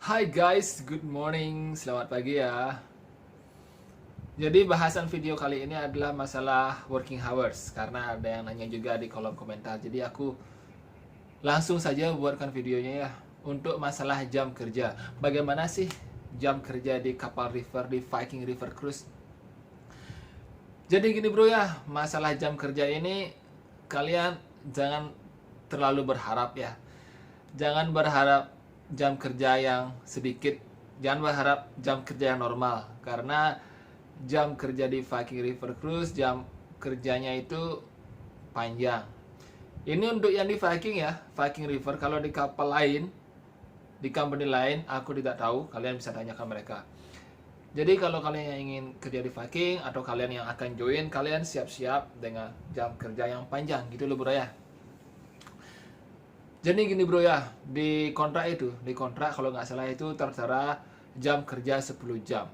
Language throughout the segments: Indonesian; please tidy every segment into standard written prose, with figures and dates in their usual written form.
Hai guys, good morning, selamat pagi ya. Jadi bahasan video kali ini adalah masalah working hours karena ada yang nanya juga di kolom komentar. Jadi aku langsung saja buatkan videonya ya untuk masalah jam kerja. Bagaimana sih jam kerja di kapal river di Viking River Cruise? Jadi gini bro ya, masalah jam kerja ini kalian jangan terlalu berharap ya. Jangan berharap jam kerja yang sedikit, jangan berharap jam kerja yang normal karena jam kerja di Viking River Cruise jam kerjanya itu panjang. Ini untuk yang di Viking ya, Viking River. Kalau di kapal lain, di company lain, aku tidak tahu. Kalian bisa tanyakan mereka. Jadi kalau kalian yang ingin kerja di Viking atau kalian yang akan join, kalian siap-siap dengan jam kerja yang panjang gitu loh bro ya. Jadi gini bro ya, di kontrak kalau nggak salah itu tertera jam kerja 10 jam.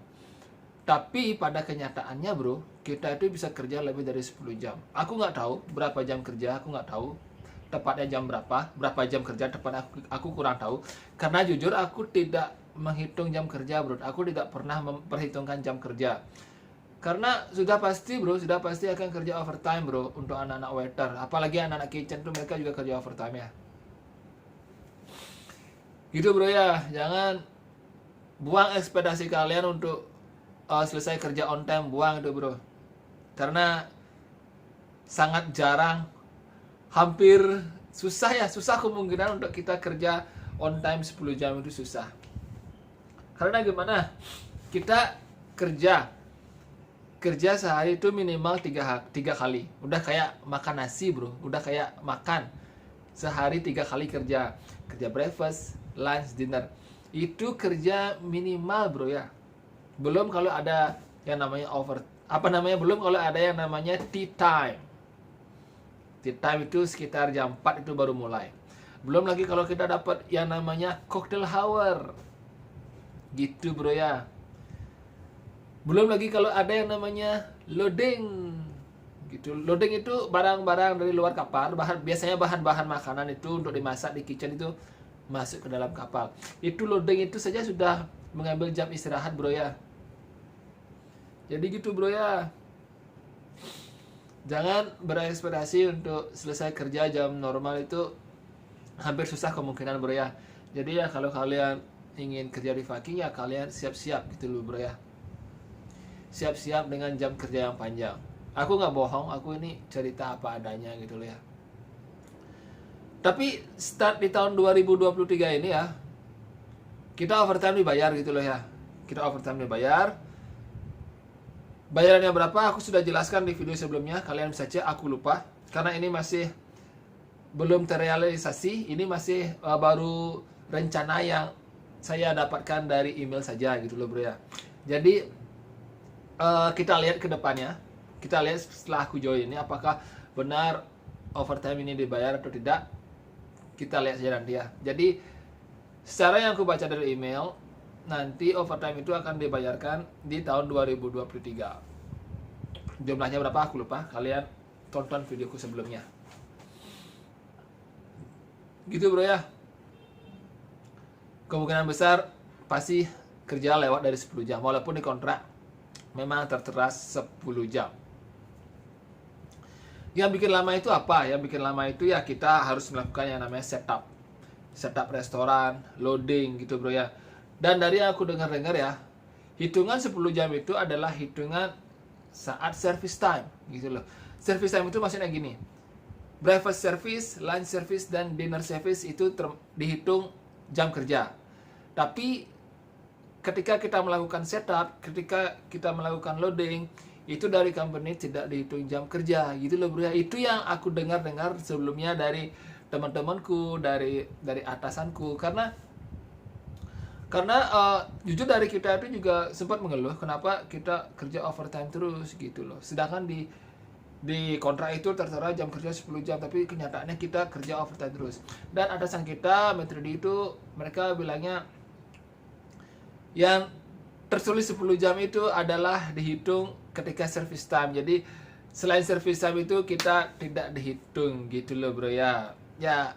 Tapi pada kenyataannya bro, kita itu bisa kerja lebih dari 10 jam. Aku nggak tahu berapa jam kerja, aku nggak tahu tepatnya jam berapa jam kerja tepat aku kurang tahu. Karena jujur aku tidak menghitung jam kerja bro, aku tidak pernah memperhitungkan jam kerja. Karena sudah pasti bro, sudah pasti akan kerja overtime bro untuk anak-anak waiter. Apalagi anak-anak kitchen tuh mereka juga kerja overtime ya. Gitu bro ya, jangan buang ekspektasi kalian untuk selesai kerja on time, buang itu bro. Karena sangat jarang, hampir susah kemungkinan untuk kita kerja on time 10 jam itu susah. Karena gimana? Kita kerja sehari itu minimal 3 kali. Udah kayak makan nasi bro, udah kayak makan sehari 3 kali kerja breakfast, lunch, dinner. Itu kerja minimal bro ya. Belum kalau ada yang namanya belum kalau ada yang namanya tea time. Tea time itu sekitar jam 4 itu baru mulai. Belum lagi kalau kita dapat yang namanya cocktail hour. Gitu bro ya. Belum lagi kalau ada yang namanya loading. Gitu. Loading itu barang-barang dari luar kapal, biasanya bahan-bahan makanan itu untuk dimasak di kitchen itu masuk ke dalam kapal. Itu loading itu saja sudah mengambil jam istirahat bro ya. Jadi gitu bro ya. Jangan berekspektasi untuk selesai kerja jam normal itu hampir susah kemungkinan bro ya. Jadi ya kalau kalian ingin kerja di Viking ya kalian siap-siap gitu loh bro ya. Siap-siap dengan jam kerja yang panjang. Aku nggak bohong, aku ini cerita apa adanya gitu loh ya. Tapi start di tahun 2023 ini ya, kita overtime dibayar gitu loh ya. Kita overtime dibayar. Bayarannya berapa aku sudah jelaskan di video sebelumnya, kalian bisa cek, aku lupa. Karena ini masih belum terrealisasi, ini masih baru rencana yang saya dapatkan dari email saja gitu loh bro ya. Jadi kita lihat ke depannya. Kita lihat setelah aku join ini apakah benar overtime ini dibayar atau tidak. Kita lihat saja nanti ya. Jadi secara yang aku baca dari email, nanti overtime itu akan dibayarkan di tahun 2023. Jumlahnya berapa aku lupa. Kalian tonton videoku sebelumnya. Gitu bro ya. Kemungkinan besar pasti kerja lewat dari 10 jam walaupun di kontrak memang tertera 10 jam. Yang bikin lama itu apa? Yang bikin lama itu ya kita harus melakukan yang namanya setup restoran, loading gitu bro ya. Dan dari yang aku dengar-dengar ya, hitungan 10 jam itu adalah hitungan saat service time gitu loh. Service time itu maksudnya gini, breakfast service, lunch service, dan dinner service itu dihitung jam kerja. Tapi ketika kita melakukan setup, ketika kita melakukan loading, itu dari company tidak dihitung jam kerja gitu loh bro ya. Itu yang aku dengar sebelumnya dari teman-temanku, dari atasanku. Karena jujur dari kita itu juga sempat mengeluh kenapa kita kerja overtime terus gitu loh. Sedangkan di kontrak itu tertera jam kerja 10 jam, tapi kenyataannya kita kerja overtime terus. Dan atasan kita, Metro D itu, mereka bilangnya yang tertulis 10 jam itu adalah dihitung ketika service time. Jadi selain service time itu kita tidak dihitung gitu loh bro ya. Ya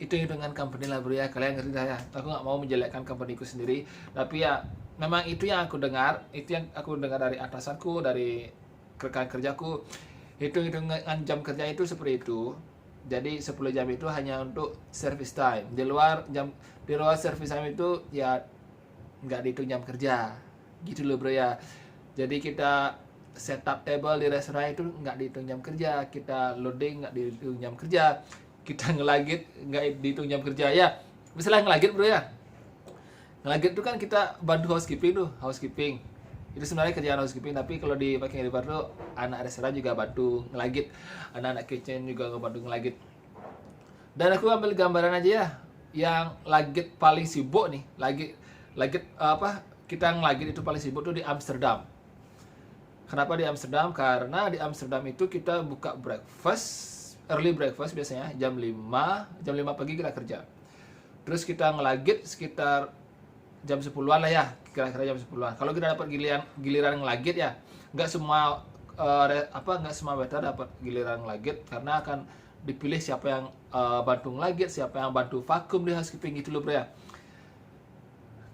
hitung-hitungan company lah bro ya, kalian ngerti lah ya. Aku nggak mau menjelekkan companyku sendiri, tapi ya memang itu yang aku dengar, itu yang aku dengar dari atasanku, dari rekan kerjaku. Hitung-hitungan jam kerja itu seperti itu. Jadi 10 jam itu hanya untuk service time. Di luar service time itu ya nggak dihitung jam kerja. Gitu loh bro ya. Jadi kita setup table di restoran itu nggak dihitung jam kerja, kita loading nggak dihitung jam kerja, kita ngelagit nggak dihitung jam kerja ya. Misalnya ngelagit bro ya, ngelagit itu kan kita bantu housekeeping itu sebenarnya kerjaan housekeeping, tapi kalau di Viking River tuh anak restoran juga bantu ngelagit, anak-anak kitchen juga bantu ngelagit. Dan aku ambil gambaran aja ya, yang lagit paling sibuk nih, lagit apa, kita ngelagit itu paling sibuk tuh di Amsterdam. Kenapa di Amsterdam? Karena di Amsterdam itu kita buka early breakfast biasanya jam 5 pagi kita kerja. Terus kita ngelagit sekitar jam 10-an lah ya, kira-kira jam 10-an. Kalau kita dapat giliran ngelagit ya, nggak semua waiter dapat giliran ngelagit, karena akan dipilih siapa yang bantu ngelagit, siapa yang bantu vakum di housekeeping gitu loh bro ya.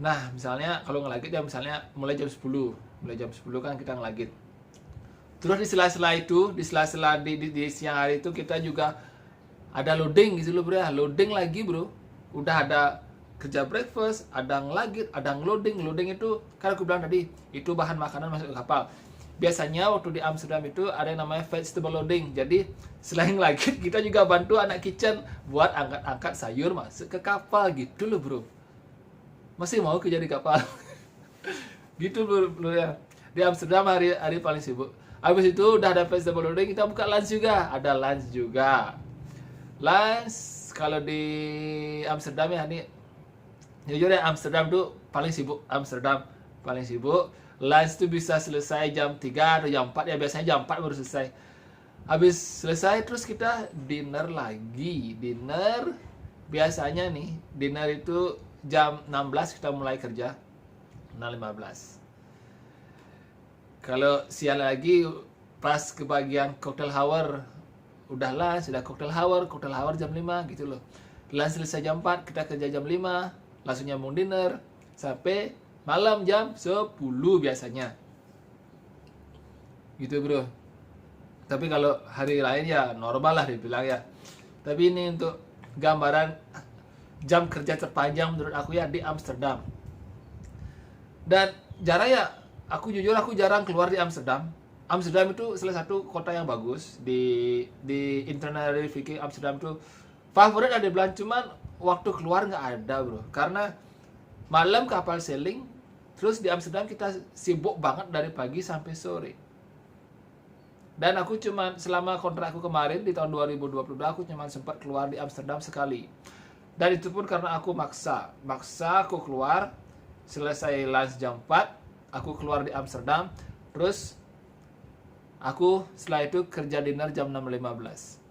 Nah, misalnya kalau ngelagit ya misalnya mulai jam 10 kan kita ngelagit. Terus di sela-sela itu, di siang hari itu kita juga ada loading gitu loh bro ya. Loading lagi bro. Udah ada kerja breakfast, ada ngelagit, ada ngeloading. Loading itu kan aku bilang tadi, itu bahan makanan masuk ke kapal. Biasanya waktu di Amsterdam itu ada yang namanya vegetable loading. Jadi selain ngelagit, kita juga bantu anak kitchen buat angkat-angkat sayur masuk ke kapal gitu loh bro. Masih mau kerja di kapal? Gitu bro ya. Di Amsterdam hari paling sibuk. Habis itu udah ada vegetable loading, kita buka lunch juga. Ada lunch juga. Lunch kalau di Amsterdam ya, nih jujur ya, Amsterdam tuh paling sibuk. Lunch tuh bisa selesai jam 3 atau jam 4 ya, biasanya jam 4 baru selesai. Habis selesai terus kita dinner lagi. Dinner biasanya nih, dinner itu jam 16 kita mulai kerja. 6.15. Kalau siang lagi pas ke bagian cocktail hour, udah lunch, sudah cocktail hour jam 5 gitu loh. Lunch selesai jam 4, kita kerja jam 5, langsung nyambung dinner sampai malam jam 10 biasanya. Gitu bro. Tapi kalau hari lain ya normal lah dibilang ya. Tapi ini untuk gambaran jam kerja terpanjang menurut aku ya di Amsterdam. Dan jarang ya, aku jarang keluar di Amsterdam. Amsterdam itu salah satu kota yang bagus di internet dari Viking. Amsterdam itu favorit ada bilang, cuman waktu keluar nggak ada bro, karena malam kapal sailing. Terus di Amsterdam kita sibuk banget dari pagi sampai sore. Dan aku cuman selama kontrakku kemarin di tahun 2022 aku cuman sempat keluar di Amsterdam sekali. Dan itu pun karena aku maksa aku keluar. Selesai lunch jam 4, aku keluar di Amsterdam. Terus aku setelah itu kerja dinner jam 6.15.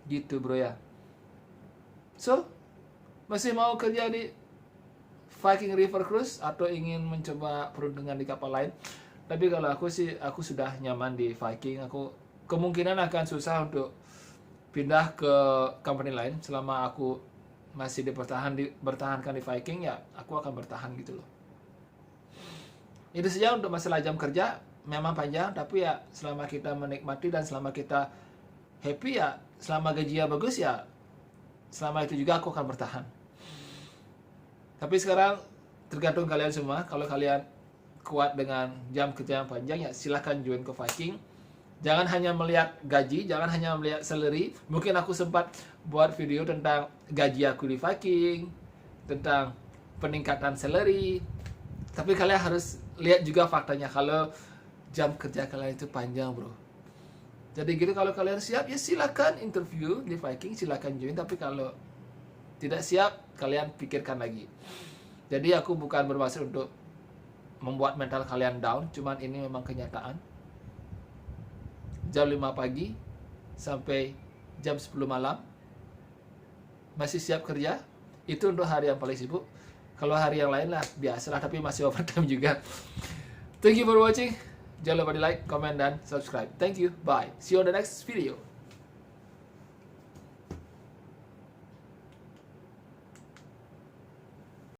Gitu bro ya. So, masih mau kerja di Viking River Cruise atau ingin mencoba peruntungan di kapal lain? Tapi kalau aku sih, aku sudah nyaman di Viking. Aku kemungkinan akan susah untuk pindah ke company lain. Selama aku masih bertahankan di Viking ya, aku akan bertahan gitu loh. Itu saja untuk masalah jam kerja. Memang panjang, tapi ya selama kita menikmati dan selama kita happy ya, selama gajinya bagus ya, selama itu juga aku akan bertahan. Tapi sekarang tergantung kalian semua. Kalau kalian kuat dengan jam kerja yang panjang ya silahkan join ke Viking. Jangan hanya melihat gaji, jangan hanya melihat salary. Mungkin aku sempat buat video tentang gaji aku di Viking, tentang peningkatan salary. Tapi kalian harus lihat juga faktanya kalau jam kerja kalian itu panjang bro. Jadi gitu, kalau kalian siap ya silakan interview di Viking, silakan join. Tapi kalau tidak siap, kalian pikirkan lagi. Jadi aku bukan bermaksud untuk membuat mental kalian down, cuman ini memang kenyataan. Jam 5 pagi sampai jam 10 malam masih siap kerja. Itu untuk hari yang paling sibuk. Kalau hari yang lain lah biasalah, tapi masih overtime juga. Thank you for watching. Jangan lupa di like, comment, dan subscribe. Thank you. Bye. See you on the next video.